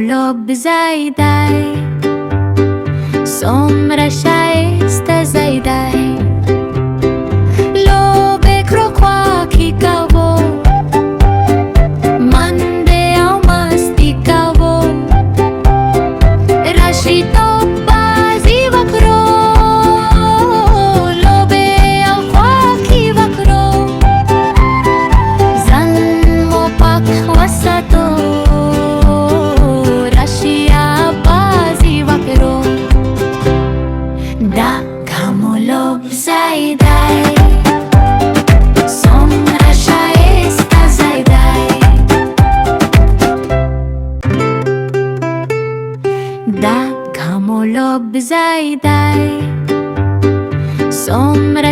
لوبی دی څومره ښایسته ځای دی لوبې کړو خوښي کوو منډې او اومستي کوو راشي تو بازي وکړو لوبې او خوښي وکړو ځان مو پاک وساتو دغه مو لوبځای دی څومره ښایسته ځای دی دغه مو لوبځای دی څومره